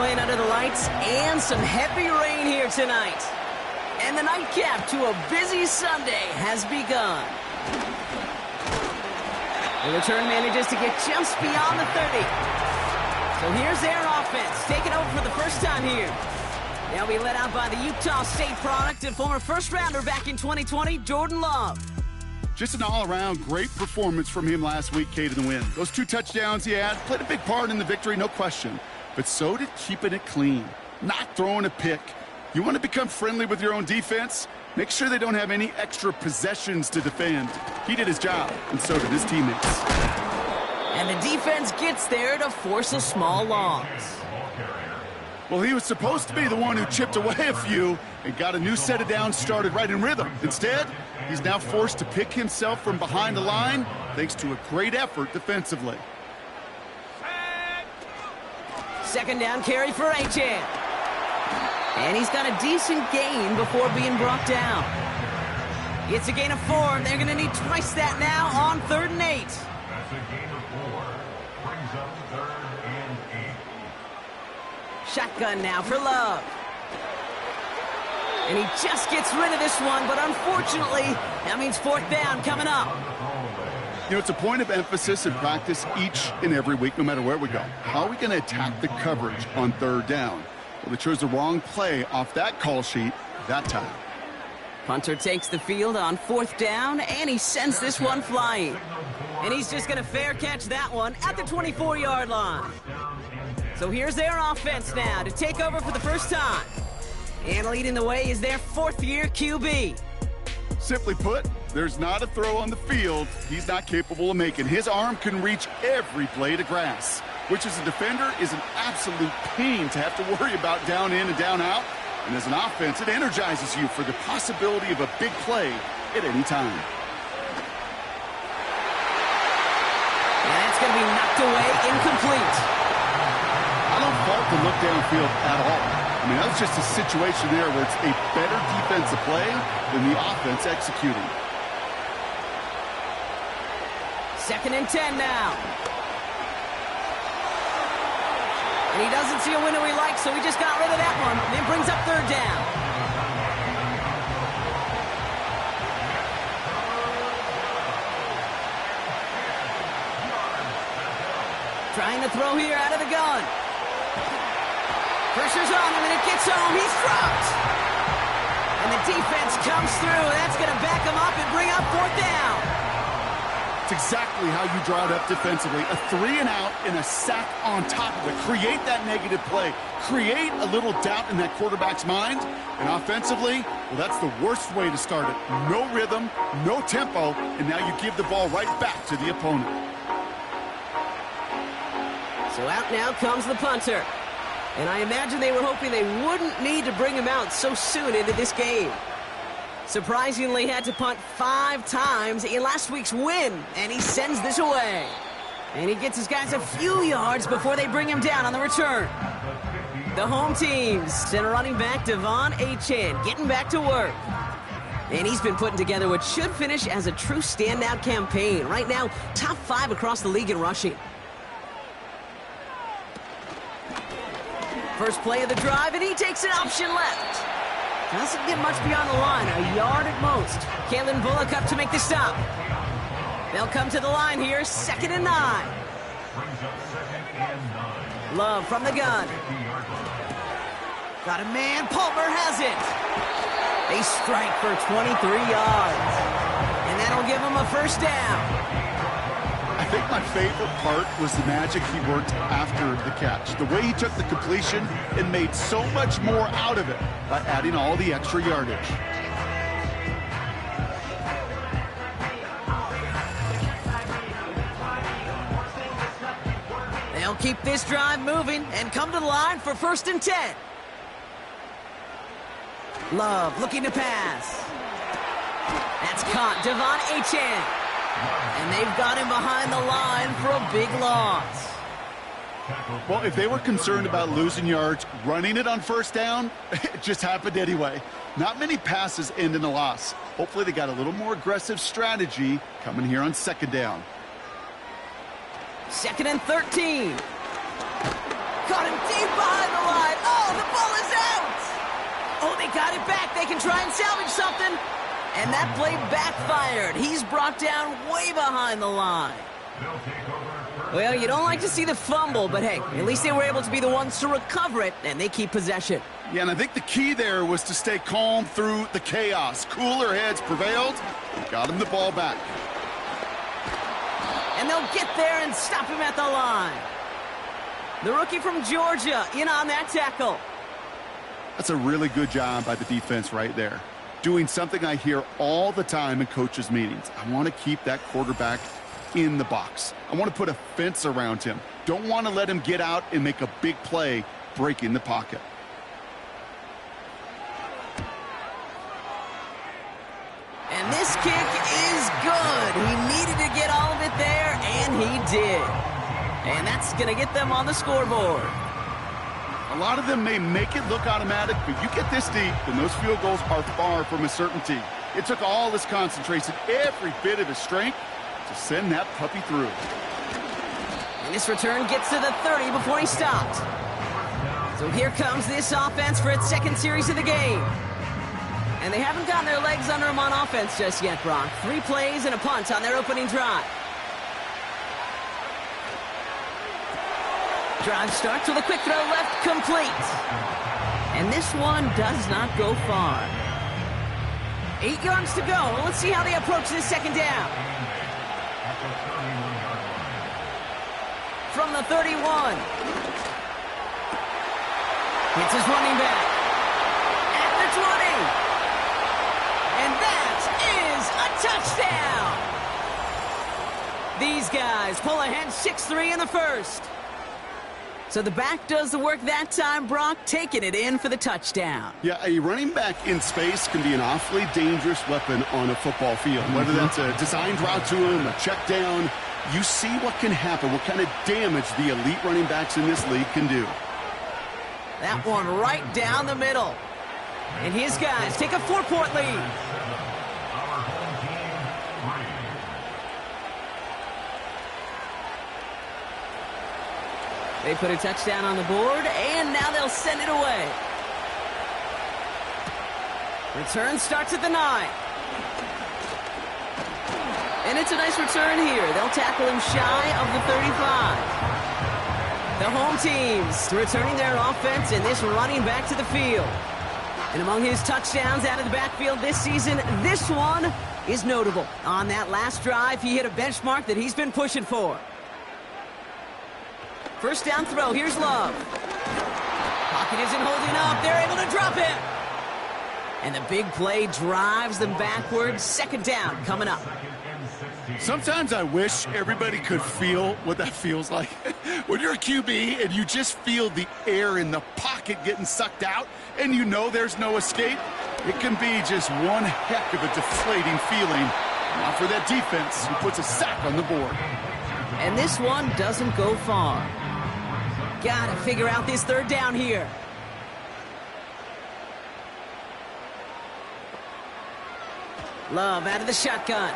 playing under the lights and some heavy rain here tonight. And the nightcap to a busy Sunday has begun. The return manages to get just beyond the 30. So here's their offense, taking over for the first time here. They'll be led out by the Utah State product and former first-rounder back in 2020, Jordan Love. Just an all-around great performance from him last week, Kate, in the win. Those 2 touchdowns he had played a big part in the victory, no question. But so did keeping it clean, not throwing a pick. You want to become friendly with your own defense? Make sure they don't have any extra possessions to defend. He did his job, and so did his teammates. And the defense gets there to force a small loss. Well, he was supposed to be the one who chipped away a few and got a new set of downs started right in rhythm. Instead, he's now forced to pick himself from behind the line thanks to a great effort defensively. Second down carry for Achane. And he's got a decent gain before being brought down. It's a gain of 4, and they're going to need twice that now on 3rd and 8. That's a gain of 4. Brings up 3rd and 8. Shotgun now for Love. And he just gets rid of this one, but unfortunately, that means 4th down coming up. You know, it's a point of emphasis in practice each and every week, no matter where we go. How are we going to attack the coverage on 3rd down? Well, they chose the wrong play off that call sheet that time. Punter takes the field on 4th down, and he sends this one flying. And he's just going to fair catch that one at the 24-yard line. So here's their offense now to take over for the first time. And leading the way is their 4th-year QB. Simply put, there's not a throw on the field he's not capable of making. His arm can reach every blade of grass, which as a defender is an absolute pain to have to worry about down in and down out. And as an offense, it energizes you for the possibility of a big play at any time. And that's going to be knocked away, incomplete. I don't fault the look downfield at all. I mean, that was just a situation there where it's a better defensive play than the offense executing. 2nd and 10 now. And he doesn't see a window he likes, so he just got rid of that one. And then brings up 3rd down. Trying to throw here out of the gun. Pressure's on him, and it gets home. He's dropped. And the defense comes through. That's going to back him up and bring up 4th down. It's exactly how you draw it up defensively. A 3-and-out and a sack on top of it. Create that negative play. Create a little doubt in that quarterback's mind. And offensively, well, that's the worst way to start it. No rhythm, no tempo, and now you give the ball right back to the opponent. So out now comes the punter. And I imagine they were hoping they wouldn't need to bring him out so soon into this game. Surprisingly had to punt 5 times in last week's win, and he sends this away. And he gets his guys a few yards before they bring him down on the return. The home teams send a running back, De'Von Achane, getting back to work. And he's been putting together what should finish as a true standout campaign. Right now, top 5 across the league in rushing. First play of the drive, and he takes an option left. Doesn't get much beyond the line, a yard at most. Kalen Bullock up to make the stop. They'll come to the line here, 2nd and 9. Love from the gun. Got a man, Palmer has it. They strike for 23 yards. And that'll give them a 1st down. I think my favorite part was the magic he worked after the catch. The way he took the completion and made so much more out of it by adding all the extra yardage. They'll keep this drive moving and come to the line for 1st and 10. Love looking to pass. That's caught, De'Von Achane. And they've got him behind the line for a big loss. Well, if they were concerned about losing yards, running it on 1st down, it just happened anyway. Not many passes end in a loss. Hopefully they got a little more aggressive strategy coming here on 2nd down. 2nd and 13. Caught him deep behind the they got it back. They can try and salvage something. And that play backfired. He's brought down way behind the line. Well, you don't like to see the fumble, but hey, at least they were able to be the ones to recover it, and they keep possession. Yeah, and I think the key there was to stay calm through the chaos. Cooler heads prevailed, got him the ball back. And they'll get there and stop him at the line. The rookie from Georgia in on that tackle. That's a really good job by the defense right there. Doing something I hear all the time in coaches' meetings. I want to keep that quarterback in the box. I want to put a fence around him. Don't want to let him get out and make a big play breaking the pocket. And this kick is good. He needed to get all of it there, and he did. And that's going to get them on the scoreboard. A lot of them may make it look automatic, but you get this deep, and those field goals are far from a certainty. It took all his concentration, every bit of his strength, to send that puppy through. And this return gets to the 30 before he stopped. So here comes this offense for its second series of the game. And they haven't gotten their legs under them on offense just yet, Brock. 3 plays and a punt on their opening drive. Drive starts with a quick throw left, complete. And this one does not go far. 8 yards to go. Let's see how they approach this second down. From the 31. Hits his running back. At the 20. And that is a touchdown. These guys pull ahead 6-3 in the first. So the back does the work that time, Brock, taking it in for the touchdown. Yeah, a running back in space can be an awfully dangerous weapon on a football field. Whether that's a designed route to him, a check down, you see what can happen, what kind of damage the elite running backs in this league can do. That one right down the middle. And his guys take a 4-point lead. They put a touchdown on the board, and now they'll send it away. Return starts at the 9. And it's a nice return here. They'll tackle him shy of the 35. The home teams returning their offense and this running back to the field. And among his touchdowns out of the backfield this season, this one is notable. On that last drive, he hit a benchmark that he's been pushing for. First down throw, here's Love. Pocket isn't holding up, they're able to drop it. And the big play drives them backwards. Second down coming up. Sometimes I wish everybody could feel what that feels like. When you're a QB and you just feel the air in the pocket getting sucked out and you know there's no escape, it can be just one heck of a deflating feeling. Now for that defense who puts a sack on the board. And this one doesn't go far. Gotta figure out this third down here. Love out of the shotgun.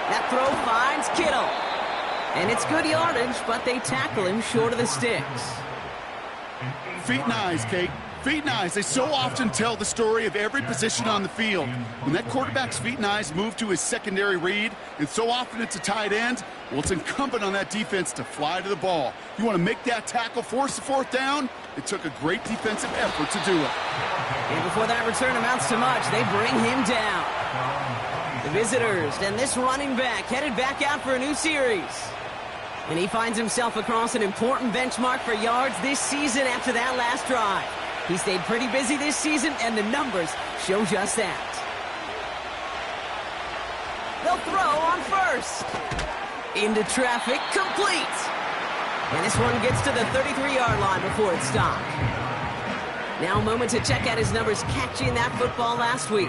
That throw finds Kittle. And it's good yardage, but they tackle him short of the sticks. Feet and eyes, Kate. Feet and eyes. They so often tell the story of every position on the field. When that quarterback's feet and eyes move to his secondary read, and so often it's a tight end, well, it's incumbent on that defense to fly to the ball. You want to make that tackle, force the fourth down? It took a great defensive effort to do it. And before that return amounts to much, they bring him down. The visitors and this running back headed back out for a new series. And he finds himself across an important benchmark for yards this season after that last drive. He stayed pretty busy this season, and the numbers show just that. They'll throw on first. Into traffic, complete. And this one gets to the 33-yard line before it's stopped. Now a moment to check out his numbers catching that football last week.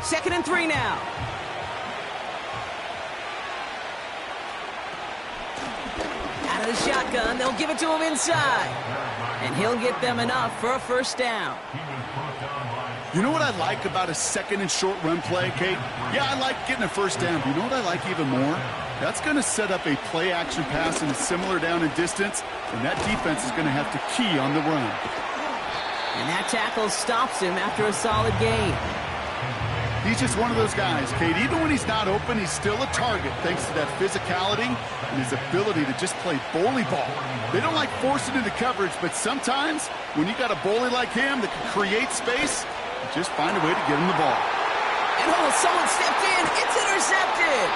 Second and 3 now. Out of the shotgun, they'll give it to him inside. And he'll get them enough for a first down. You know what I like about a second and short run play, Kate? Yeah, I like getting a first down, but you know what I like even more? That's going to set up a play-action pass in a similar down and distance, and that defense is going to have to key on the run. And that tackle stops him after a solid gain. He's just one of those guys, Kate. Even when he's not open, he's still a target thanks to that physicality and his ability to just play bully ball. They don't like forcing into coverage, but sometimes when you got a bully like him that can create space, you just find a way to get him the ball. And someone stepped in. It's intercepted.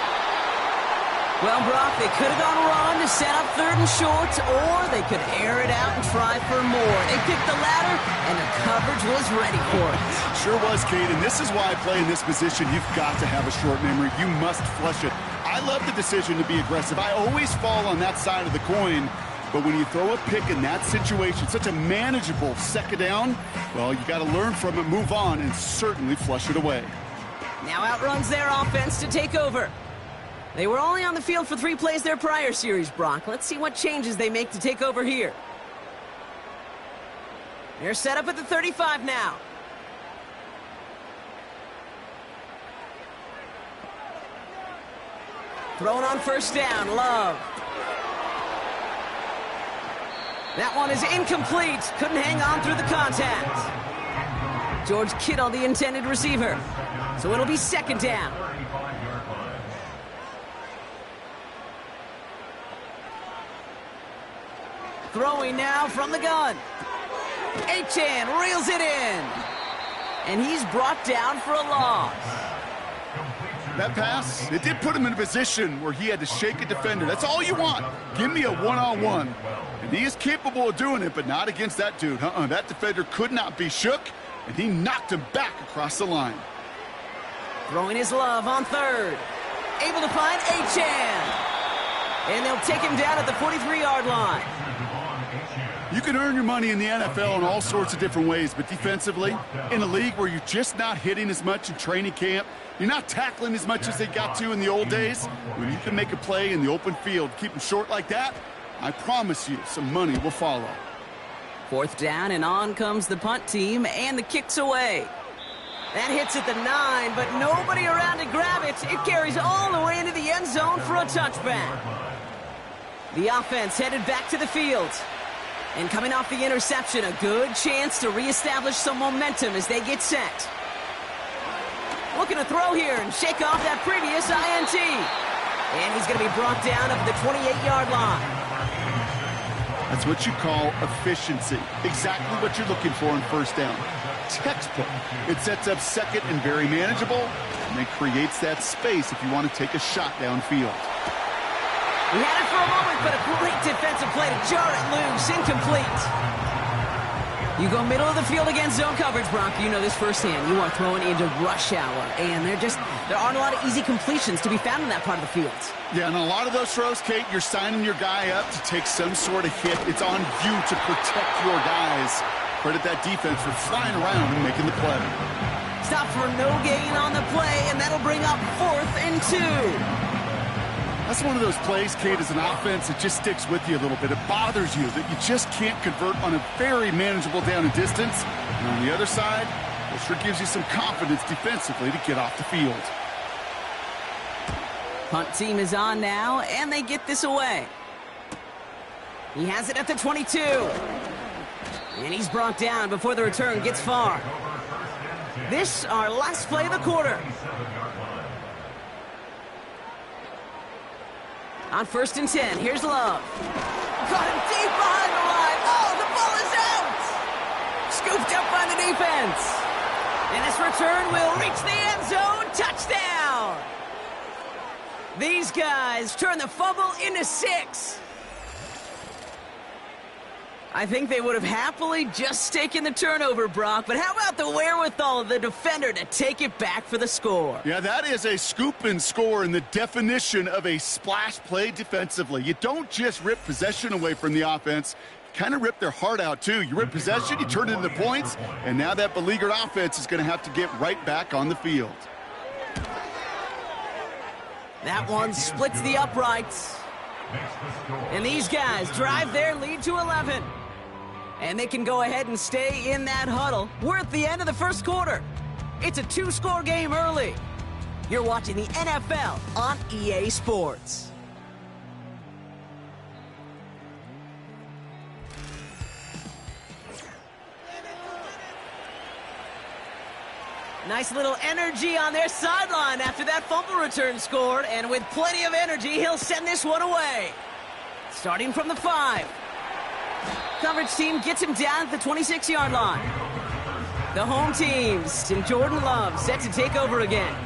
Well, Brock, they could have gone run to set up 3rd and short, or they could air it out and try for more. They picked the latter, and the coverage was ready for it. Sure was, Kate, and this is why I play in this position. You've got to have a short memory. You must flush it. I love the decision to be aggressive. I always fall on that side of the coin, but when you throw a pick in that situation, such a manageable second down, well, you got to learn from it, move on, and certainly flush it away. Now outruns their offense to take over. They were only on the field for 3 plays their prior series, Brock. Let's see what changes they make to take over here. They're set up at the 35 now. Thrown on first down, Love. That one is incomplete. Couldn't hang on through the contact. George Kittle, the intended receiver. So it'll be second down. Throwing now from the gun. Achane reels it in. And he's brought down for a loss. That pass, it did put him in a position where he had to shake a defender. That's all you want. Give me a one-on-one. And he is capable of doing it, but not against that dude. That defender could not be shook, and he knocked him back across the line. Throwing his Love on 3rd. Able to find Achane. And they'll take him down at the 43-yard line. You can earn your money in the NFL in all sorts of different ways, but defensively, in a league where you're just not hitting as much in training camp, you're not tackling as much as they got to in the old days, when you can make a play in the open field, keep them short like that, I promise you some money will follow. 4th down, and on comes the punt team, and the kick's away. That hits at the 9, but nobody around to grab it. It carries all the way into the end zone for a touchback. The offense headed back to the field. And coming off the interception, a good chance to reestablish some momentum as they get set. Looking to throw here and shake off that previous INT. And he's going to be brought down up at the 28-yard line. That's what you call efficiency. Exactly what you're looking for in first down. Textbook. It sets up second and very manageable, and then creates that space if you want to take a shot downfield. He had it for a moment, but a great defensive play to jar it loose. Incomplete. You go middle of the field against zone coverage, Brock. You know this firsthand. You are throwing into rush hour, and there aren't a lot of easy completions to be found in that part of the field. Yeah, and a lot of those throws, Kate, you're signing your guy up to take some sort of hit. It's on you to protect your guys. Credit that defense for flying around and making the play. Stop for no gain on the play, and that'll bring up 4th and 2. That's one of those plays, Kate, as an offense, it just sticks with you a little bit. It bothers you that you just can't convert on a very manageable down and distance. And on the other side, it sure gives you some confidence defensively to get off the field. Punt team is on now, and they get this away. He has it at the 22. And he's brought down before the return gets far. This, our last play of the quarter. On 1st and 10, here's Love. Caught him deep behind the line. Oh, the ball is out! Scooped up by the defense. And this return will reach the end zone. Touchdown! These guys turn the fumble into 6. I think they would have happily just taken the turnover, Brock, but how about the wherewithal of the defender to take it back for the score? Yeah, that is a scoop and score in the definition of a splash play defensively. You don't just rip possession away from the offense, you kind of rip their heart out too. You rip possession, you turn it into points, and now that beleaguered offense is going to have to get right back on the field. That one splits the uprights. And these guys drive their lead to 11. And they can go ahead and stay in that huddle. We're at the end of the first quarter. It's a two-score game early. You're watching the NFL on EA Sports. Nice little energy on their sideline after that fumble return scored, and with plenty of energy, he'll send this one away. Starting from the 5. Coverage team gets him down at the 26-yard line. The home teams and Jordan Love set to take over again.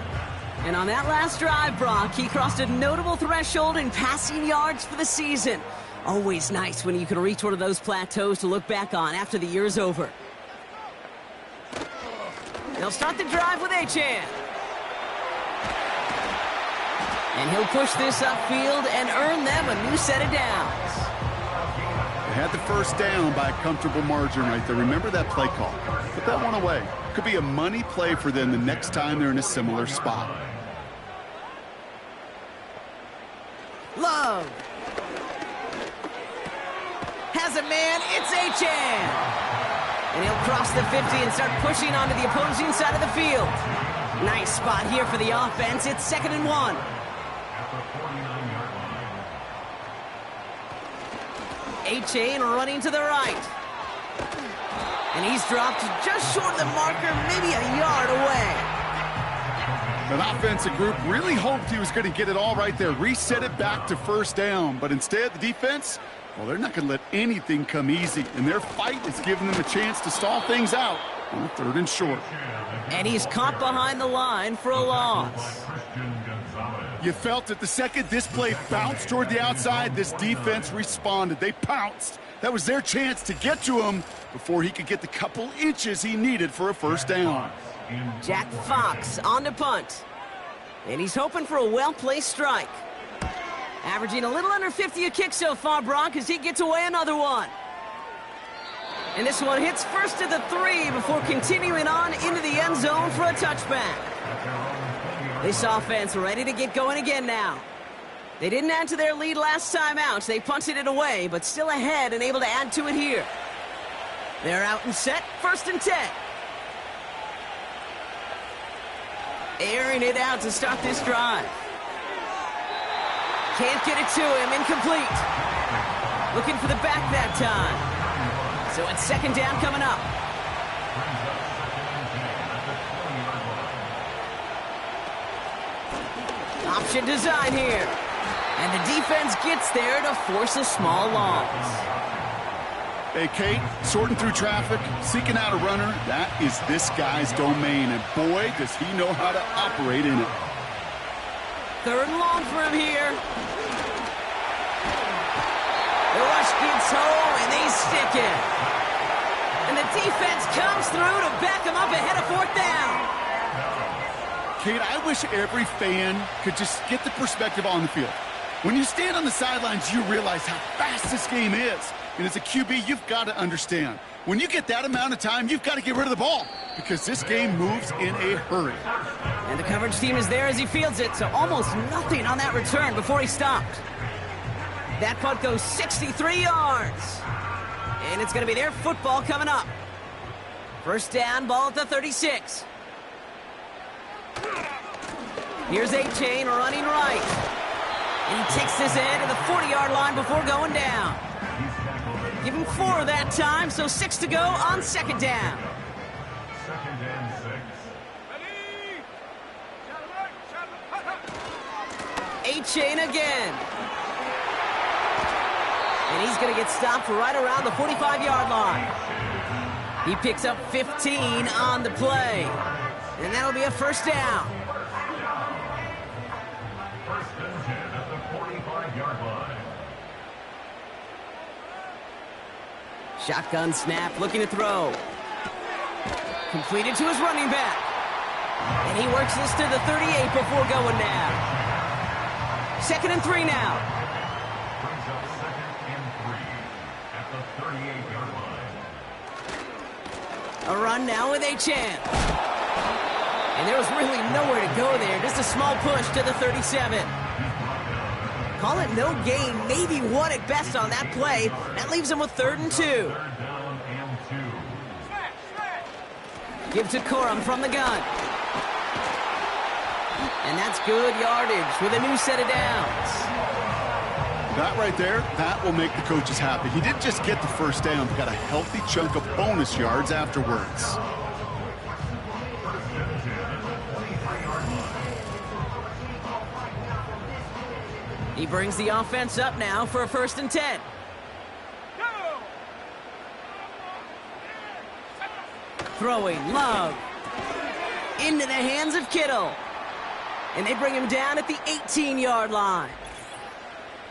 And on that last drive, Brock, he crossed a notable threshold in passing yards for the season. Always nice when you can reach one of those plateaus to look back on after the year's over. They'll start the drive with Achane. And he'll push this upfield and earn them a new set of downs. They had the first down by a comfortable margin right there. Remember that play call. Put that one away. Could be a money play for them the next time they're in a similar spot. Love. Has a man. It's Achane. And he'll cross the 50 and start pushing onto the opposing side of the field. Nice spot here for the offense. It's 2nd and 1. Achane running to the right. And he's dropped just short of the marker, maybe a yard away. That offensive group really hoped he was going to get it all right there, reset it back to first down. But instead, the defense, well, they're not going to let anything come easy. And their fight is giving them a chance to stall things out on 3rd and short. And he's caught behind the line for a loss. You felt it the second this play bounced toward the outside, this defense responded. They pounced. That was their chance to get to him before he could get the couple inches he needed for a first down. Jack Fox on the punt. And he's hoping for a well-placed strike. Averaging a little under 50 a kick so far, Brock, as he gets away another one. And this one hits first at the 3 before continuing on into the end zone for a touchback. This offense ready to get going again now. They didn't add to their lead last time out. They punted it away, but still ahead and able to add to it here. They're out and set, 1st and 10. Airing it out to start this drive. Can't get it to him, incomplete. Looking for the back that time. So it's 2nd down coming up. Option design here. And the defense gets there to force a small loss. Hey, Kate, sorting through traffic, seeking out a runner, that is this guy's domain. And boy, does he know how to operate in it. 3rd and long for him here. The rush gets home, and they stick it. And the defense comes through to back him up ahead of 4th down. Kate, I wish every fan could just get the perspective on the field. When you stand on the sidelines, you realize how fast this game is. And as a QB, you've got to understand. When you get that amount of time, you've got to get rid of the ball because this game moves in a hurry. And the coverage team is there as he fields it, so almost nothing on that return before he stopped. That punt goes 63 yards. And it's going to be their football coming up. 1st down, ball at the 36. Here's Achane running right. And he takes this ahead to the 40-yard line before going down. Give him 4 that time, so 6 to go on 2nd down. 2nd and 6. Achane again. And he's going to get stopped right around the 45-yard line. He picks up 15 on the play. And that'll be a 1st down. 1st and 10 at the 45-yard line. Shotgun snap, looking to throw. Completed to his running back. And he works this to the 38 before going down. 2nd and 3 now. Brings up 2nd and 3 at the 38-yard line. A run now with Achane. And there was really nowhere to go there. Just a small push to the 37. Call it no gain, maybe 1 at best on that play. That leaves him with 3rd and 2. 3rd down and 2. Give to Corum from the gun. And that's good yardage with a new set of downs. That right there, that will make the coaches happy. He didn't just get the first down, but got a healthy chunk of bonus yards afterwards. He brings the offense up now for a 1st and 10. Throwing Love into the hands of Kittle. And they bring him down at the 18-yard line.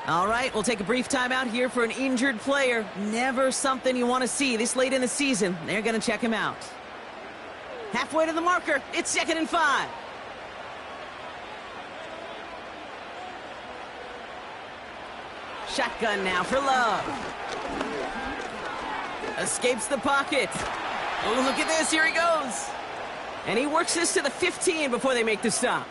All right, we'll take a brief timeout here for an injured player. Never something you want to see this late in the season. They're going to check him out. Halfway to the marker, it's 2nd and 5. Shotgun now for Love. Escapes the pocket. Oh, look at this. Here he goes. And he works this to the 15 before they make the stop.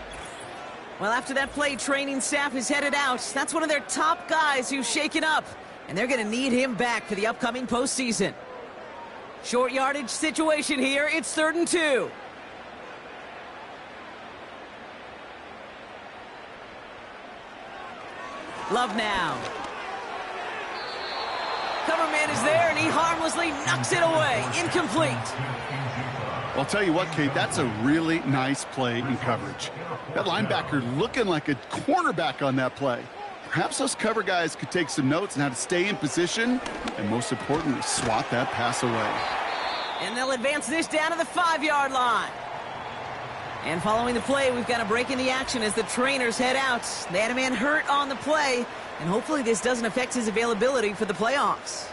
Well, after that play, training staff is headed out. That's one of their top guys who's shaken up. And they're going to need him back for the upcoming postseason. Short yardage situation here. It's 3rd and 2. Love now. Cover man is there, and he harmlessly knocks it away. Incomplete. I'll tell you what, Kate, that's a really nice play in coverage. That linebacker looking like a cornerback on that play. Perhaps those cover guys could take some notes on how to stay in position and, most importantly, swat that pass away. And they'll advance this down to the 5-yard line. And following the play, we've got a break in the action as the trainers head out. They had a man hurt on the play, and hopefully this doesn't affect his availability for the playoffs.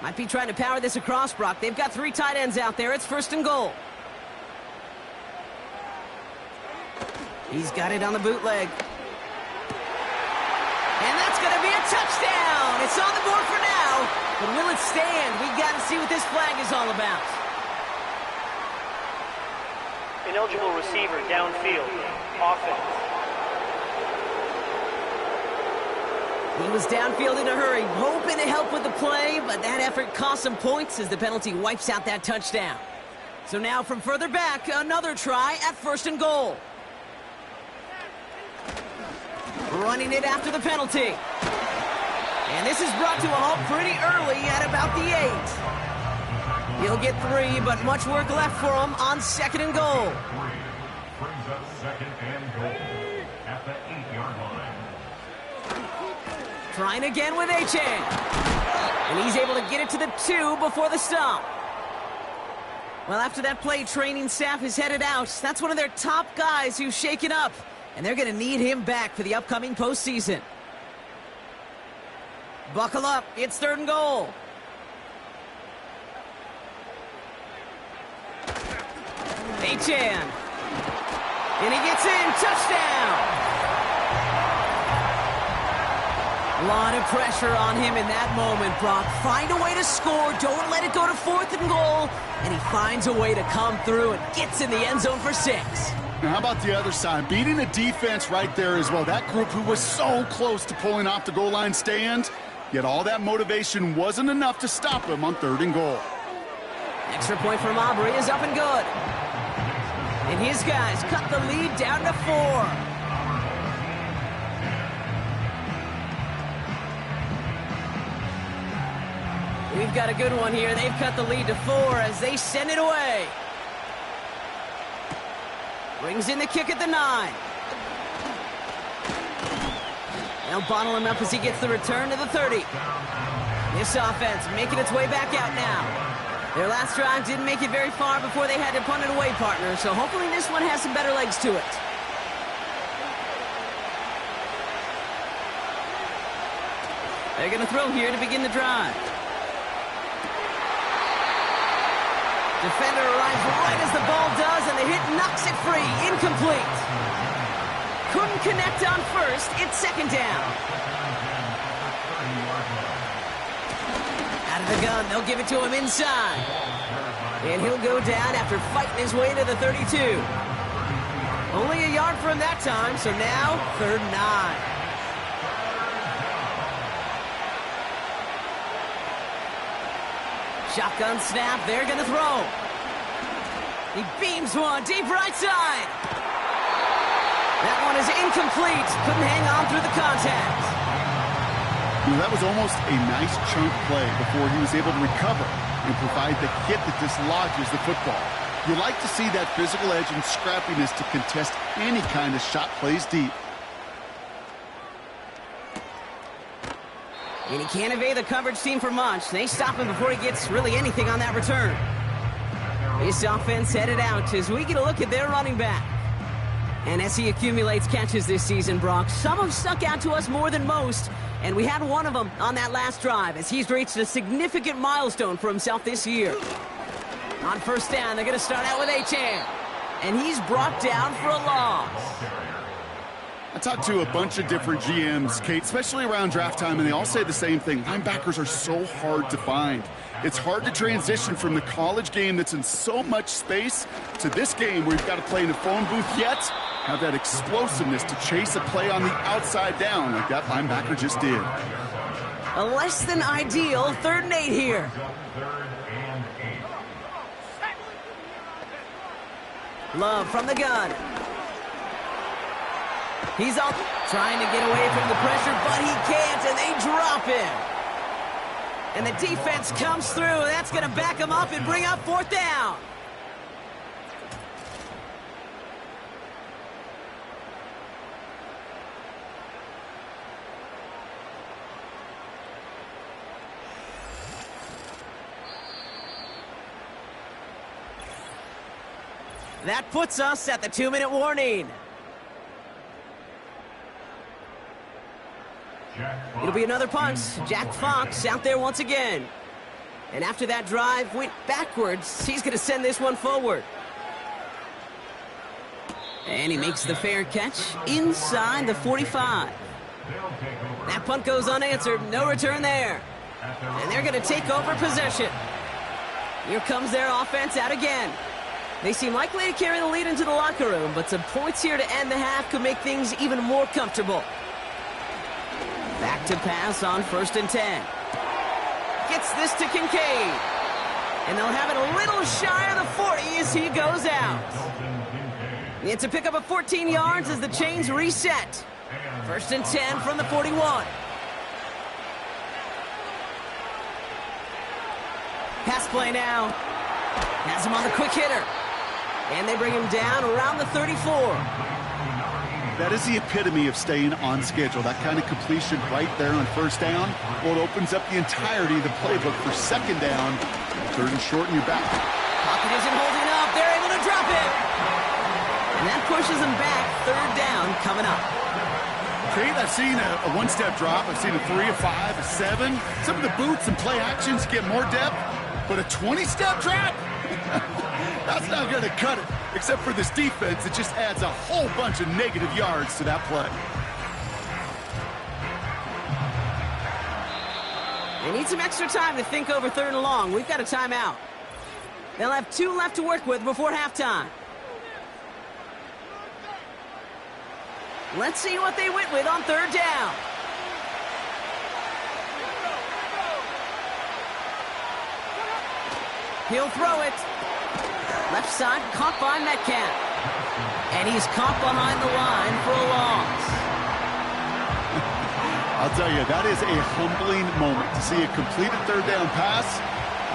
Might be trying to power this across, Brock. They've got 3 tight ends out there. It's 1st and goal. He's got it on the bootleg. And that's going to be a touchdown. It's on the board for now. But will it stand? We got to see what this flag is all about. Ineligible receiver downfield. Offense. He was downfield in a hurry, hoping to help with the play, but that effort cost some points as the penalty wipes out that touchdown. So now from further back, another try at 1st and goal. Running it after the penalty. And this is brought to a halt pretty early at about the 8. He'll get 3, but much work left for him on 2nd and goal. Brings up 2nd and goal at the 8-yard line. Trying again with Achane. And he's able to get it to the 2 before the stop. Well, after that play, training staff is headed out. That's one of their top guys who's shaken up. And they're going to need him back for the upcoming postseason. Buckle up. It's 3rd and goal. Achane. And he gets in. Touchdown. A lot of pressure on him in that moment, Brock. Find a way to score. Don't let it go to 4th and goal. And he finds a way to come through and gets in the end zone for 6. Now, how about the other side? Beating the defense right there as well. That group who was so close to pulling off the goal line stand, yet all that motivation wasn't enough to stop him on 3rd and goal. Extra point from Aubrey is up and good. And his guys cut the lead down to 4. We've got a good one here. They've cut the lead to 4 as they send it away. Brings in the kick at the 9. They'll bottle him up as he gets the return to the 30. This offense making its way back out now. Their last drive didn't make it very far before they had to punt it away, partner. So hopefully this one has some better legs to it. They're going to throw here to begin the drive. Defender arrives right as the ball does, and the hit knocks it free. Incomplete. Couldn't connect on first. It's 2nd down. Out of the gun, they'll give it to him inside. And he'll go down after fighting his way to the 32. Only a yard for him that time, so now 3rd and 9. Shotgun snap, they're going to throw. He beams one deep right side. That one is incomplete. Couldn't hang on through the contact. That was almost a nice chunk play before he was able to recover and provide the hit that dislodges the football. You like to see that physical edge and scrappiness to contest any kind of shot plays deep. And he can't evade the coverage team for much. They stop him before he gets really anything on that return. This offense headed out as we get a look at their running back. And as he accumulates catches this season, Brock, some have stuck out to us more than most. And we had one of them on that last drive as he's reached a significant milestone for himself this year. On first down, they're going to start out with Achane. And he's brought down for a loss. I talked to a bunch of different GMs, Kate, especially around draft time, and they all say the same thing. Linebackers are so hard to find. It's hard to transition from the college game that's in so much space to this game where you've got to play in a phone booth yet have that explosiveness to chase a play on the outside down like that linebacker just did. A less than ideal 3rd and 8 here. Love from the gun. He's up, trying to get away from the pressure, but he can't, and they drop him. And the defense comes through. That's going to back him up and bring up 4th down. That puts us at the 2-minute warning. It'll be another punt. Jack Fox out there once again. And after that drive went backwards, he's going to send this one forward. And he makes the fair catch inside the 45. That punt goes unanswered. No return there. And they're going to take over possession. Here comes their offense out again. They seem likely to carry the lead into the locker room, but some points here to end the half could make things even more comfortable. Back to pass on 1st and 10. Gets this to Kincaid. And they'll have it a little shy of the 40 as he goes out. It's a pickup of 14 yards as the chains reset. 1st and 10 from the 41. Pass play now. Has him on the quick hitter. And they bring him down around the 34. That is the epitome of staying on schedule. That kind of completion right there on 1st down. Well, it opens up the entirety of the playbook for 2nd down. 3rd and short in your back. Pocket isn't holding up. They're able to drop it. And that pushes them back. 3rd down coming up. Kate, I've seen a one-step drop. I've seen a 3, a 5, a 7. Some of the boots and play actions get more depth. But a 20-step drop? That's not going to cut it. Except for this defense, it just adds a whole bunch of negative yards to that play. They need some extra time to think over 3rd and long. We've got a timeout. They'll have 2 left to work with before halftime. Let's see what they went with on 3rd down. He'll throw it. Left side caught by Metcalf. And he's caught behind the line for a loss. I'll tell you, that is a humbling moment to see a completed 3rd down pass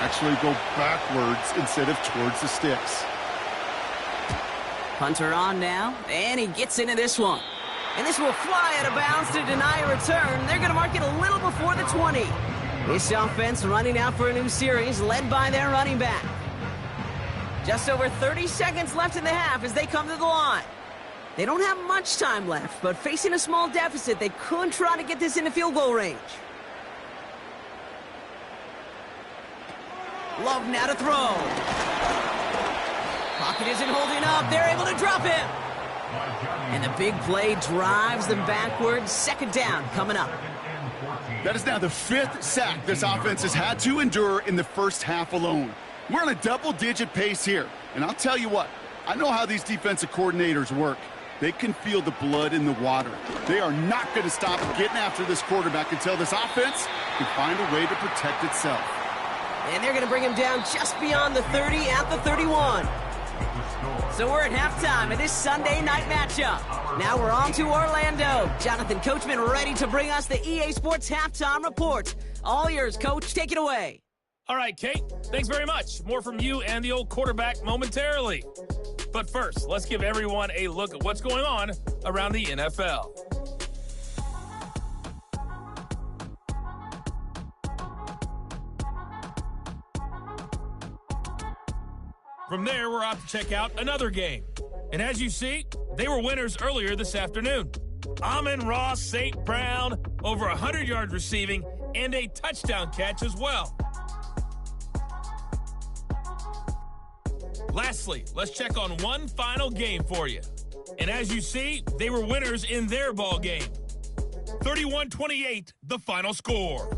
actually go backwards instead of towards the sticks. Punter on now, and he gets into this one. And this will fly out of bounds to deny a return. They're going to mark it a little before the 20. This offense running out for a new series, led by their running back. Just over 30 seconds left in the half as they come to the line. They don't have much time left, but facing a small deficit, they could try to get this into field goal range. Love now to throw. Pocket isn't holding up. They're able to drop him. And the big play drives them backwards. 2nd down coming up. That is now the 5th sack this offense has had to endure in the first half alone. We're on a double-digit pace here. And I'll tell you what, I know how these defensive coordinators work. They can feel the blood in the water. They are not going to stop getting after this quarterback until this offense can find a way to protect itself. And they're going to bring him down just beyond the 30 at the 31. So we're at halftime of this Sunday night matchup. Now we're on to Orlando. Jonathan Coachman ready to bring us the EA Sports Halftime Report. All yours, Coach. Take it away. All right, Kate, thanks very much. More from you and the old quarterback momentarily. But first, let's give everyone a look at what's going on around the NFL. From there, we're off to check out another game. And as you see, they were winners earlier this afternoon. Amon-Ra St. Brown, over 100 yards receiving, and a touchdown catch as well. Lastly, let's check on one final game for you. And as you see, they were winners in their ball game. 31-28, the final score.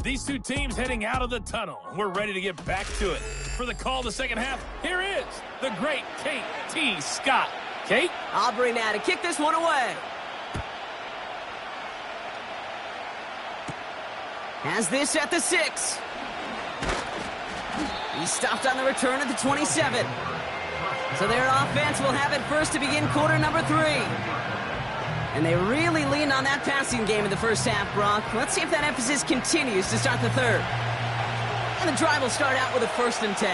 These two teams heading out of the tunnel. We're ready to get back to it. For the call the second half, here is the great Kate T. Scott. Kate? Aubrey now to kick this one away. Has this at the 6. He stopped on the return at the 27. So their offense will have it first to begin quarter number 3. And they really leaned on that passing game in the first half, Brock. Let's see if that emphasis continues to start the third. And the drive will start out with a 1st and 10.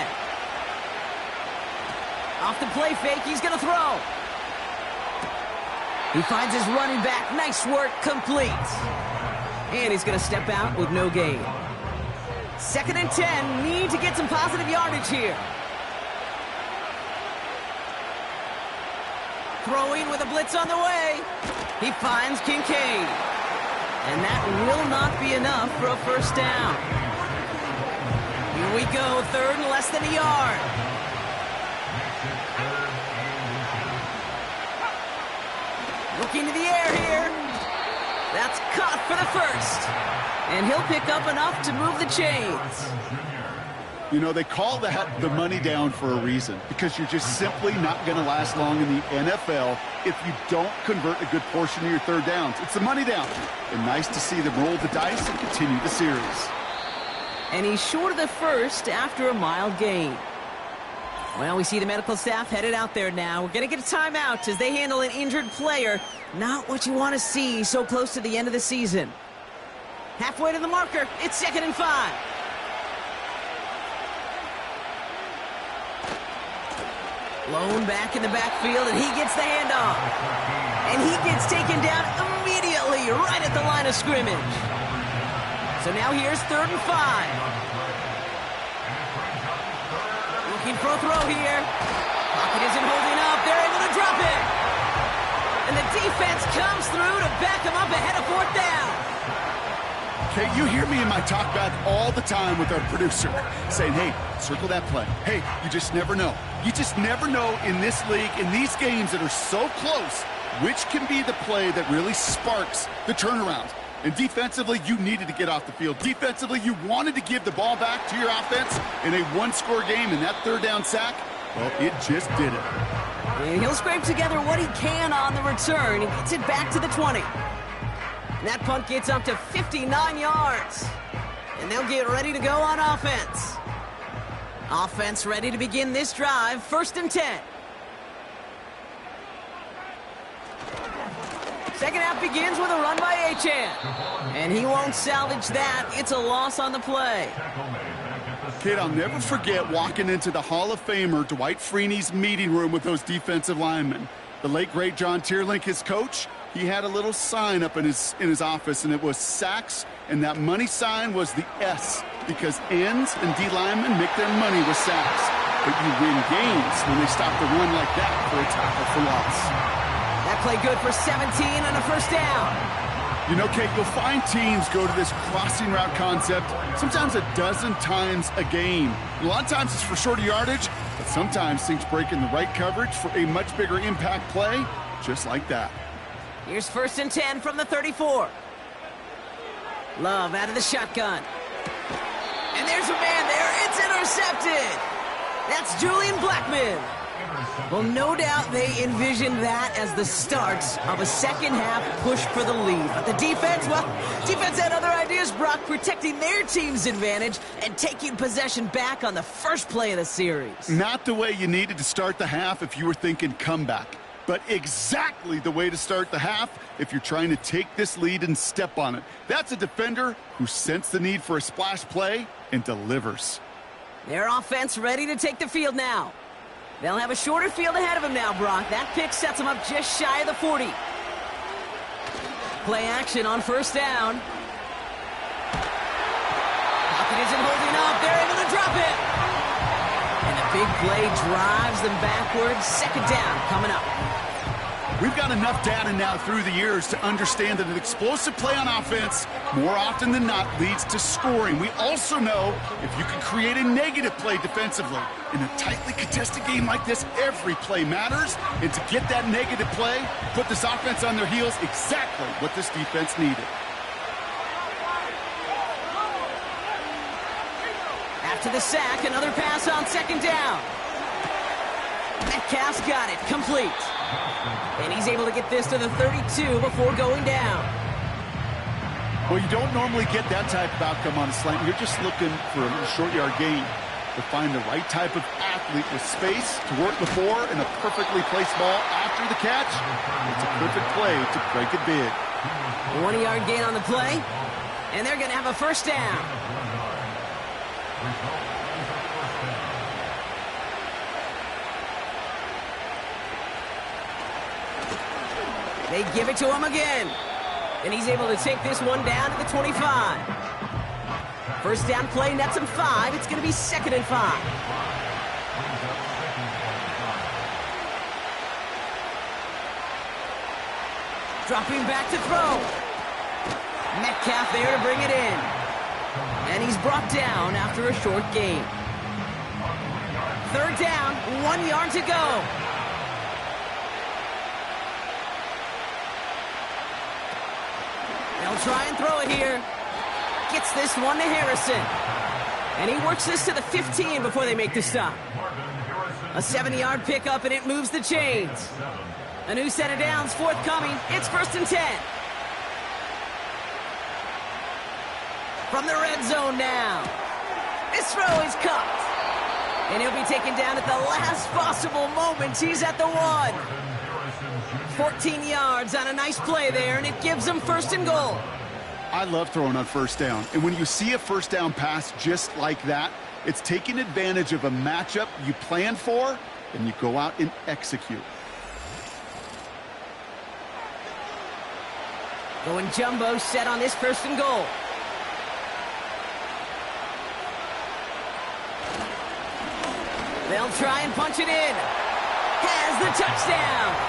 Off the play fake, he's going to throw. He finds his running back. Nice work, complete. And he's going to step out with no gain. 2nd and 10, need to get some positive yardage here. Throwing with a blitz on the way. He finds Kincaid. And that will not be enough for a 1st down. Here we go, 3rd and less than a yard. Looking to the air here. That's caught for the 1st. And he'll pick up enough to move the chains. You know, they call that the money down for a reason, because you're just simply not going to last long in the NFL if you don't convert a good portion of your 3rd downs. It's the money down. And nice to see them roll the dice and continue the series. And he's short of the 1st after a mild gain. Well, we see the medical staff headed out there now. We're going to get a timeout as they handle an injured player. Not what you want to see so close to the end of the season. Halfway to the marker. It's 2nd and 5. Lone back in the backfield, and he gets the handoff. And he gets taken down immediately right at the line of scrimmage. So now here's 3rd and 5. Looking for a throw here. Pocket isn't holding up. They're able to drop it. And the defense comes through to back him up ahead of 4th down. Okay, you hear me in my talk back all the time with our producer saying, hey, circle that play. Hey, you just never know. You just never know in this league, in these games that are so close, which can be the play that really sparks the turnaround. And defensively, you needed to get off the field. Defensively, you wanted to give the ball back to your offense in a 1-score game, and that 3rd down sack, well, it just did it. And he'll scrape together what he can on the return. He gets it back to the 20. And that punt gets up to 59 yards. And they'll get ready to go on offense. Offense ready to begin this drive. 1st and 10. Second half begins with a run by Achane. And he won't salvage that. It's a loss on the play. Kid, I'll never forget walking into the Hall of Famer Dwight Freeney's meeting room with those defensive linemen. The late, great John Tierlink, his coach, he had a little sign up in his office, and it was sacks, and that money sign was the S, because ends and D linemen make their money with sacks. But you win games when they stop the run like that for a tackle for loss. That play good for 17 and a 1st down. You know, Kate, you'll find teams go to this crossing route concept sometimes a dozen times a game. A lot of times it's for shorter yardage, but sometimes things break in the right coverage for a much bigger impact play, just like that. Here's 1st and 10 from the 34. Love out of the shotgun. And there's a man there. It's intercepted. That's Julian Blackman. Well, no doubt they envisioned that as the start of a second-half push for the lead. But the defense, well, defense had other ideas, Brock, protecting their team's advantage and taking possession back on the first play of the series. Not the way you needed to start the half if you were thinking comeback, but exactly the way to start the half if you're trying to take this lead and step on it. That's a defender who sensed the need for a splash play and delivers. Their offense ready to take the field now. They'll have a shorter field ahead of them now, Brock. That pick sets them up just shy of the 40. Play action on first down. Pocket isn't holding up. They're able to drop it. And the big play drives them backwards. Second down coming up. We've got enough data now through the years to understand that an explosive play on offense, more often than not, leads to scoring. We also know if you can create a negative play defensively. In a tightly contested game like this, every play matters. And to get that negative play, put this offense on their heels, exactly what this defense needed. After the sack, another pass on second down. Metcalf's got it, complete. And he's able to get this to the 32 before going down. Well, you don't normally get that type of outcome on a slant. You're just looking for a short yard gain. To find the right type of athlete with space to work before and a perfectly placed ball after the catch. It's a perfect play to break it big. 1-yard gain on the play, and they're going to have a first down. They give it to him again. And he's able to take this one down to the 25. First down play nets him 5. It's going to be 2nd and 5. Dropping back to throw. Metcalf there to bring it in. And he's brought down after a short gain. Third down, 1 yard to go. They'll try and throw it here. Gets this one to Harrison. And he works this to the 15 before they make the stop. A 70-yard pickup, and it moves the chains. A new set of downs forthcoming. It's 1st and 10. From the red zone now. This throw is caught. And he'll be taken down at the last possible moment. He's at the 1. 14 yards on a nice play there, and it gives them 1st and goal. I love throwing on first down. And when you see a first down pass just like that, it's taking advantage of a matchup you plan for, and you go out and execute. Going jumbo set on this 1st and goal. They'll try and punch it in. Has the touchdown.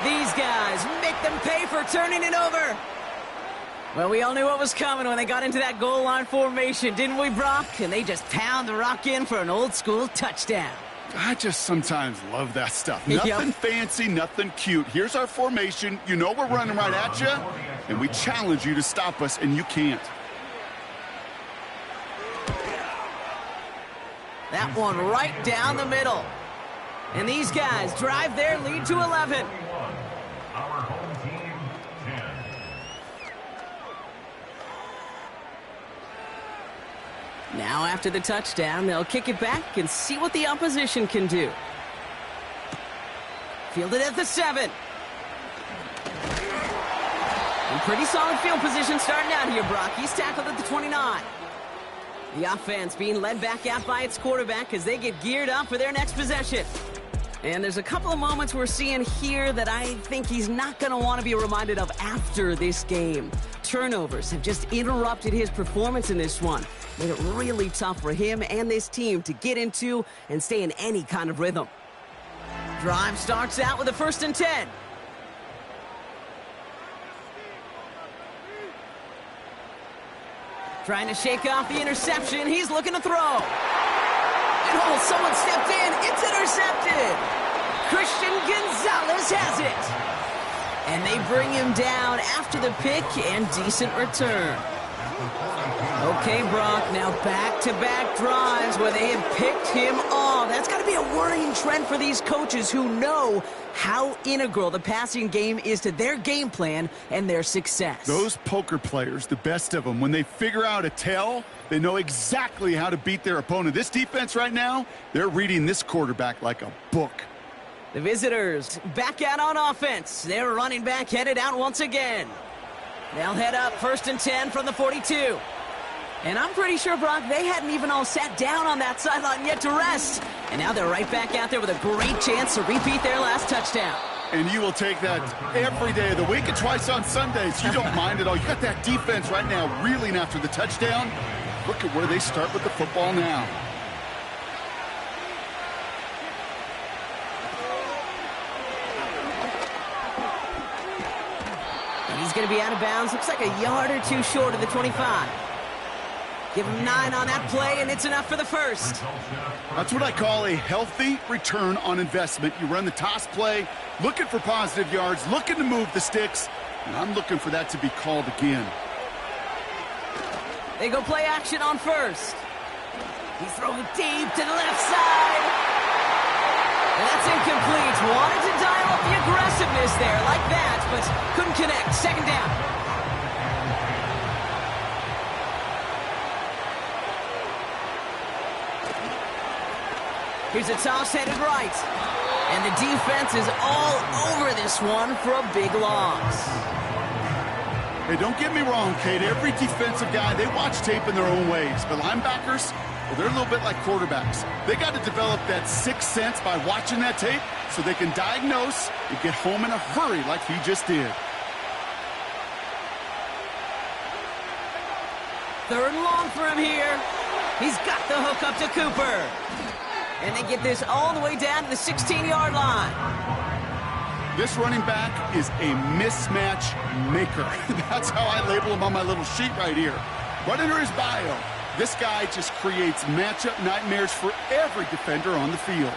These guys make them pay for turning it over. Well, we all knew what was coming when they got into that goal line formation, didn't we, Brock? And they just pound the rock in for an old-school touchdown. I just sometimes love that stuff. Nothing fancy, nothing cute. Here's our formation. You know we're running right at you, and we challenge you to stop us, and you can't. That one right down the middle. And these guys drive their lead to 11. Our home team, 10. Now after the touchdown, they'll kick it back and see what the opposition can do. Fielded at the 7. And pretty solid field position starting out here, Brock. He's tackled at the 29. The offense being led back out by its quarterback as they get geared up for their next possession. And there's a couple of moments we're seeing here that I think he's not going to want to be reminded of after this game. Turnovers have just interrupted his performance in this one. Made it really tough for him and this team to get into and stay in any kind of rhythm. Drive starts out with a 1st and 10. Trying to shake off the interception. He's looking to throw. And oh, someone stepped in. It's intercepted. Christian Gonzalez has it. And they bring him down after the pick and decent return. Okay, Brock, now back-to-back drives where they have picked him off. That's That's got to be a worrying trend for these coaches who know how integral the passing game is to their game plan and their success. Those poker players, the best of them, when they figure out a tell, they know exactly how to beat their opponent. This defense right now, they're reading this quarterback like a book. The visitors back out on offense. Their running back headed out once again. They'll head up 1st and 10 from the 42. And I'm pretty sure, Brock, they hadn't even all sat down on that sideline yet to rest. And now they're right back out there with a great chance to repeat their last touchdown. And you will take that every day of the week and twice on Sundays. You don't mind at all. You got that defense right now reeling after the touchdown. Look at where they start with the football now. And he's going to be out of bounds. Looks like a yard or two short of the 25. Give him 9 on that play, and it's enough for the first. That's what I call a healthy return on investment. You run the toss play, looking for positive yards, looking to move the sticks, and I'm looking for that to be called again. They go play action on first. He throws it deep to the left side. And that's incomplete. Wanted to dial up the aggressiveness there like that, but couldn't connect. Second down. Here's a toss headed right. And the defense is all over this one for a big loss. Hey, don't get me wrong, Kate. Every defensive guy, they watch tape in their own ways. But linebackers, well, they're a little bit like quarterbacks. They got to develop that sixth sense by watching that tape so they can diagnose and get home in a hurry like he just did. 3rd and long for him here. He's got the hook up to Cooper. And they get this all the way down to the 16-yard line. This running back is a mismatch maker. That's how I label him on my little sheet right here. Right under his bio, this guy just creates matchup nightmares for every defender on the field.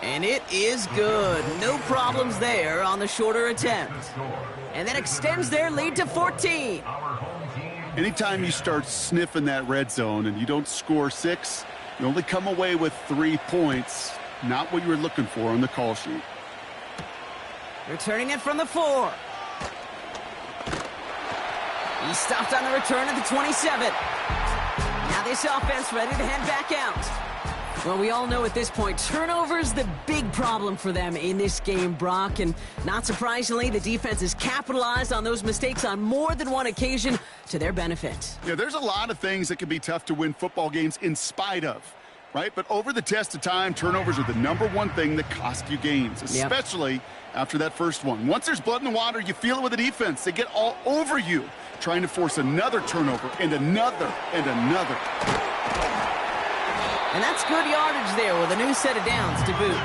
And it is good. No problems there on the shorter attempt. And that extends their lead to 14. Anytime you start sniffing that red zone and you don't score 6, you only come away with 3 points. Not what you were looking for on the call sheet. Returning it from the 4. He stopped on the return at the 27. Now this offense ready to head back out. Well, we all know at this point, turnovers the big problem for them in this game, Brock. And not surprisingly, the defense has capitalized on those mistakes on more than one occasion to their benefit. Yeah, there's a lot of things that can be tough to win football games in spite of, right? But over the test of time, turnovers are the #1 thing that cost you games, especially after that first one. Once there's blood in the water, you feel it with the defense. They get all over you, trying to force another turnover and another and another. And that's good yardage there with a new set of downs to boot.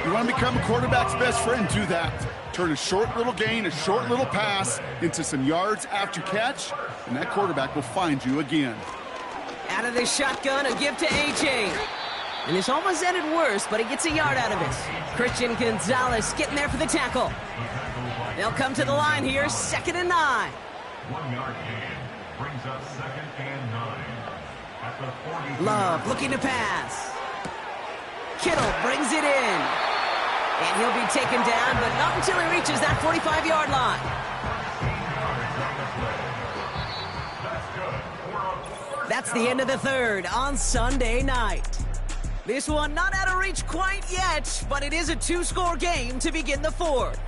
You want to become a quarterback's best friend? Do that. Turn a short little gain, a short little pass into some yards after catch, and that quarterback will find you again. Out of the shotgun, a give to A.J. And this almost ended worse, but he gets a yard out of it. Christian Gonzalez getting there for the tackle. They'll come to the line here, 2nd and 9. 1 yard gain brings up 2nd and 9. At the 42. Love looking to pass. Kittle brings it in. And he'll be taken down, but not until he reaches that 45-yard line. That's the end of the 3rd on Sunday night. This one not out of reach quite yet, but it is a 2-score game to begin the 4th.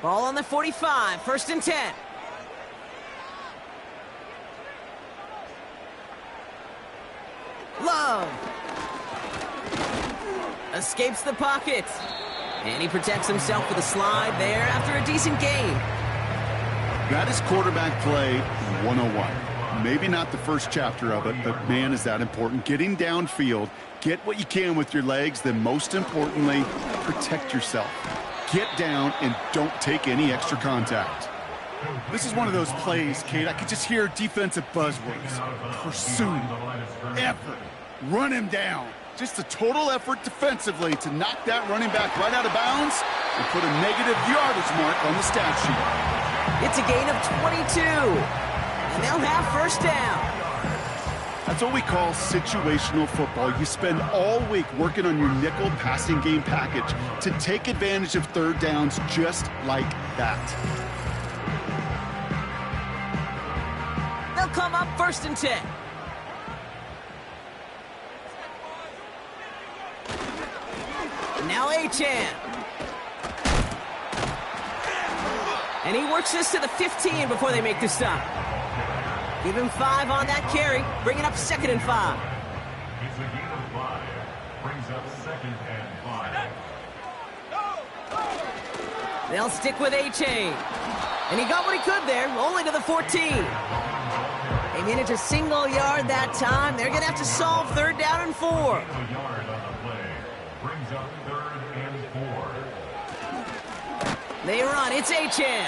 Ball on the 45, 1st and 10. Love escapes the pocket. And he protects himself with a slide there after a decent game. That is quarterback play 101. Maybe not the first chapter of it, but man, is that important. Getting downfield, get what you can with your legs, then most importantly, protect yourself. Get down and don't take any extra contact. This is one of those plays, Kate, I could just hear defensive buzzwords. Pursue, effort, run him down. Just a total effort defensively to knock that running back right out of bounds and put a negative yardage mark on the stat sheet. It's a gain of 22, and they'll have first down. That's what we call situational football. You spend all week working on your nickel passing game package to take advantage of third downs just like that. They'll come up 1st and 10. Now Achane. And he works this to the 15 before they make the stop. Give him 5 on that carry, bringing up 2nd and 5. It's a gain of 5. Brings up 2nd and 5. They'll stick with Achane. And he got what he could there, only to the 14. They managed a single yard that time. They're going to have to solve 3rd down and 4. A yard on the play. Brings up 3rd and 4. They run, it's Achane.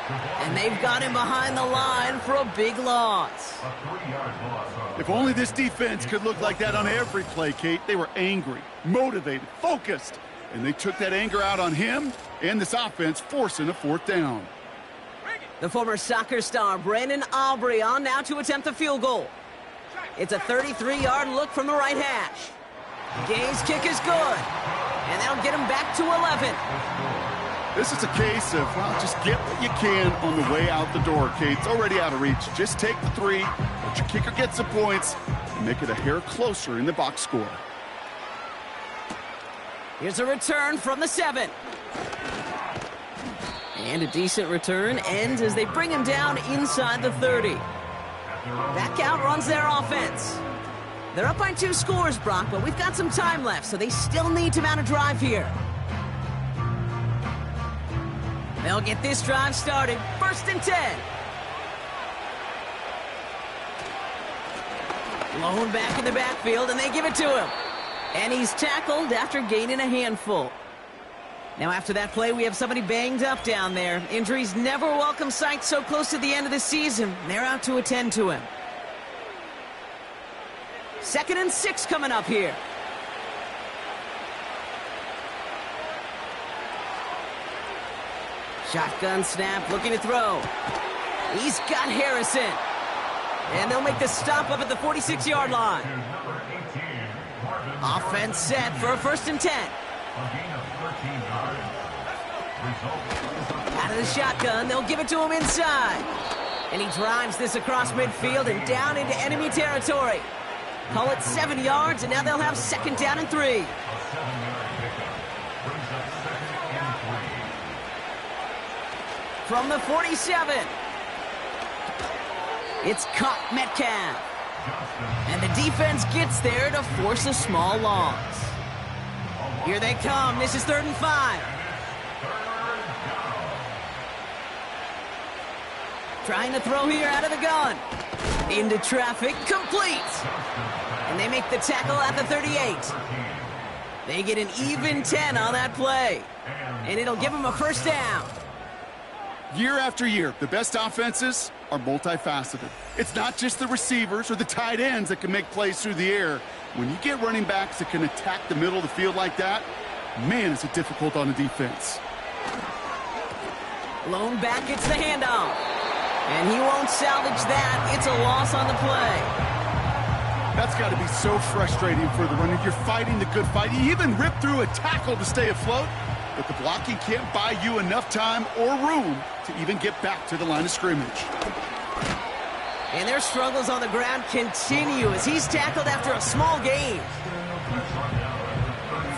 And they've got him behind the line for a big loss. A 3-yard loss on If only this defense could look like that on every play, Kate. They were angry, motivated, focused, and they took that anger out on him and this offense, forcing a 4th down. The former soccer star Brandon Aubrey on now to attempt the field goal. It's a 33-yard look from the right hash. Gay's kick is good, and that'll get him back to 11. This is a case of, well, just get what you can on the way out the door, Kate. It's already out of reach. Just take the 3, let your kicker get some points, and make it a hair closer in the box score. Here's a return from the 7. And a decent return ends as they bring him down inside the 30. Back out runs their offense. They're up by 2 scores, Brock, but we've got some time left, so they still need to mount a drive here. They'll get this drive started. 1st and 10. Lone back in the backfield, and they give it to him. And he's tackled after gaining a handful. Now, after that play, we have somebody banged up down there. Injuries never a welcome sight so close to the end of the season. They're out to attend to him. 2nd and 6 coming up here. Shotgun snap, looking to throw. He's got Harrison. And they'll make the stop up at the 46-yard line. Offense set for a 1st and 10. Out of the shotgun, they'll give it to him inside. And he drives this across midfield and down into enemy territory. Call it 7 yards, and now they'll have 2nd down and 3. From the 47, it's caught Metcalf. And the defense gets there to force a small loss. Here they come. This is 3rd and 5. Trying to throw here out of the gun. Into traffic, complete. And they make the tackle at the 38. They get an even 10 on that play. And it'll give them a 1st down. Year after year, the best offenses are multifaceted. It's not just the receivers or the tight ends that can make plays through the air. When you get running backs that can attack the middle of the field like that, man, is it difficult on the defense. Lone back gets the handoff. And he won't salvage that. It's a loss on the play. That's got to be so frustrating for the runner. You're fighting the good fight. You even rip through a tackle to stay afloat, but the blocking can't buy you enough time or room to even get back to the line of scrimmage. And their struggles on the ground continue as he's tackled after a small gain.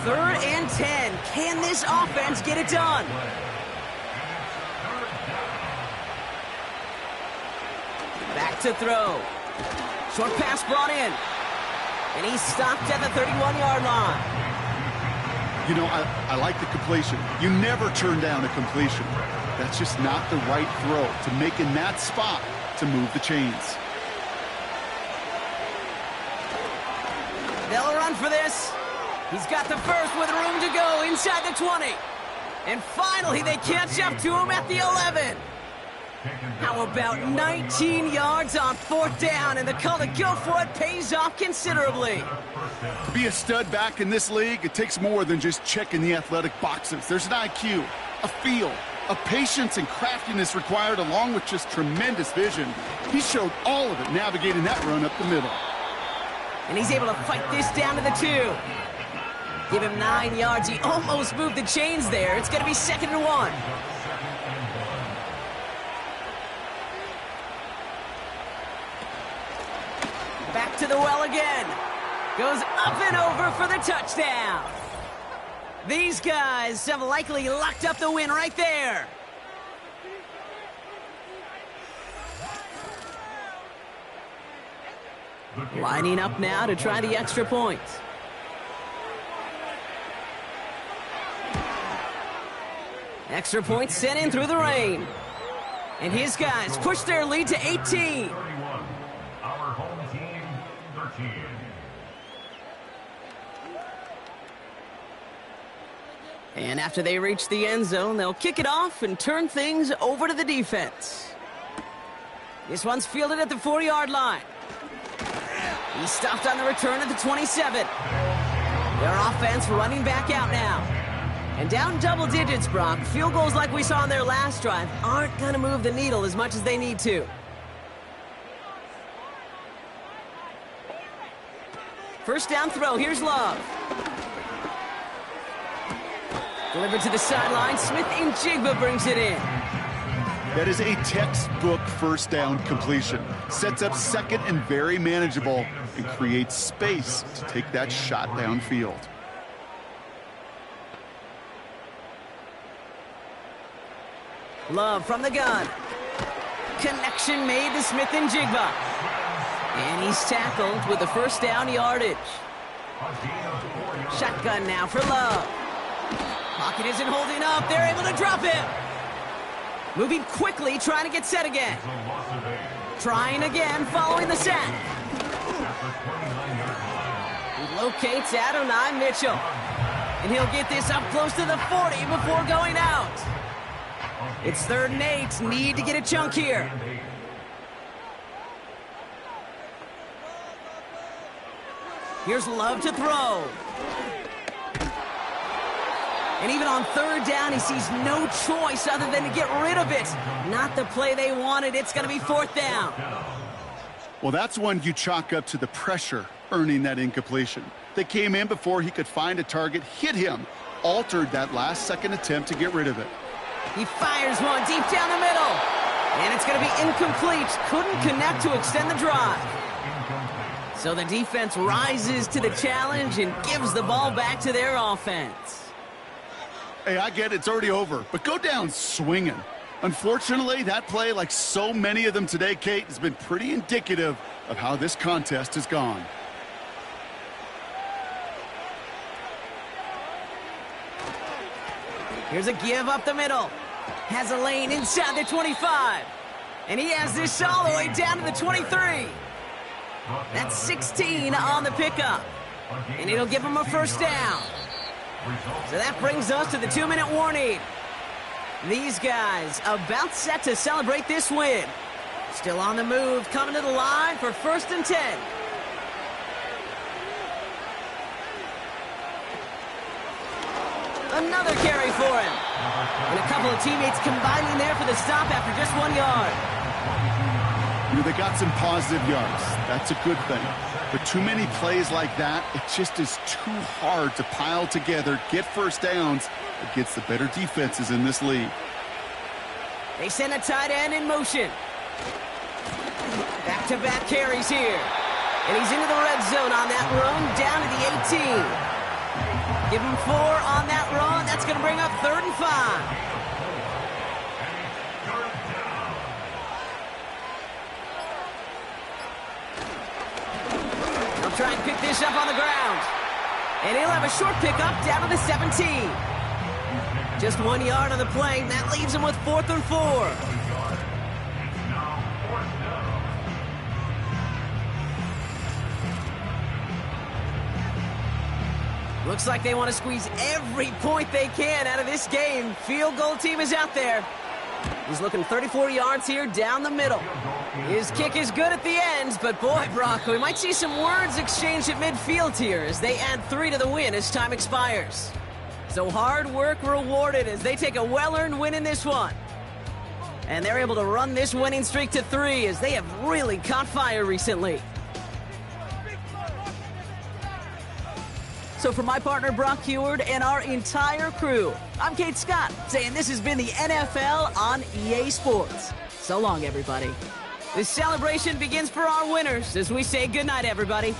3rd and 10. Can this offense get it done? Back to throw. Short pass brought in. And he's stopped at the 31-yard line. You know, I like the completion. You never turn down a completion. That's just not the right throw to make in that spot to move the chains. They'll run for this. He's got the 1st with room to go inside the 20. And finally, they catch up to him at the 11. How about 19 yards on 4th down, and the call to go for it pays off considerably. To be a stud back in this league, it takes more than just checking the athletic boxes. There's an IQ, a feel, a patience and craftiness required, along with just tremendous vision. He showed all of it navigating that run up the middle. And he's able to fight this down to the 2. Give him 9 yards. He almost moved the chains there. It's going to be 2nd and 1. Back to the well again. Goes up and over for the touchdown. These guys have likely locked up the win right there. Lining up now to try the extra point. Extra point sent in through the rain. And his guys push their lead to 18. Our home team, 13. And after they reach the end zone, they'll kick it off and turn things over to the defense. This one's fielded at the 4-yard line. He's stopped on the return at the 27. Their offense running back out now. And down double digits, Brock. Field goals like we saw on their last drive aren't going to move the needle as much as they need to. First down throw. Here's Love. Delivered to the sideline. Smith-Njigba brings it in. That is a textbook first down completion. Sets up second and very manageable and creates space to take that shot downfield. Love from the gun. Connection made to Smith-Njigba. And he's tackled with the first down yardage. Shotgun now for Love. Pocket isn't holding up. They're able to drop him. Moving quickly, trying to get set again. Trying again, following the sack. He locates Adonai Mitchell. And he'll get this up close to the 40 before going out. It's 3rd and 8. Need to get a chunk here. Here's Love to throw. And even on 3rd down, he sees no choice other than to get rid of it. Not the play they wanted. It's going to be 4th down. Well, that's one you chalk up to the pressure earning that incompletion. They came in before he could find a target, hit him, altered that last-second attempt to get rid of it. He fires one deep down the middle. And it's going to be incomplete. Couldn't connect to extend the drive. So the defense rises to the challenge and gives the ball back to their offense. Hey, I get it, it's already over, but go down swinging. Unfortunately, that play, like so many of them today, Kate, has been pretty indicative of how this contest has gone. Here's a give up the middle. Has a lane inside the 25. And he has this all the way down to the 23. That's 16 on the pickup. And it'll give him a first down. So that brings us to the 2-minute warning. These guys about set to celebrate this win. Still on the move, coming to the line for 1st and 10. Another carry for him. And a couple of teammates combining there for the stop after just 1 yard. They got some positive yards. That's a good thing. But too many plays like that, it just is too hard to pile together, get first downs against the better defenses in this league. They send a tight end in motion. Back-to-back carries here. And he's into the red zone on that run, down to the 18. Give him 4 on that run. That's going to bring up 3rd and 5. Try and pick this up on the ground. And he'll have a short pickup down to the 17. Just 1 yard on the play. That leaves him with 4th and 4. Looks like they want to squeeze every point they can out of this game. Field goal team is out there. He's looking 34 yards here down the middle. His kick is good at the end, but boy, Brock, we might see some words exchanged at midfield here as they add 3 to the win as time expires. So hard work rewarded as they take a well-earned win in this one. And they're able to run this winning streak to 3 as they have really caught fire recently. So for my partner Brock Huard and our entire crew, I'm Kate Scott saying this has been the NFL on EA Sports. So long, everybody. This celebration begins for our winners as we say goodnight, everybody.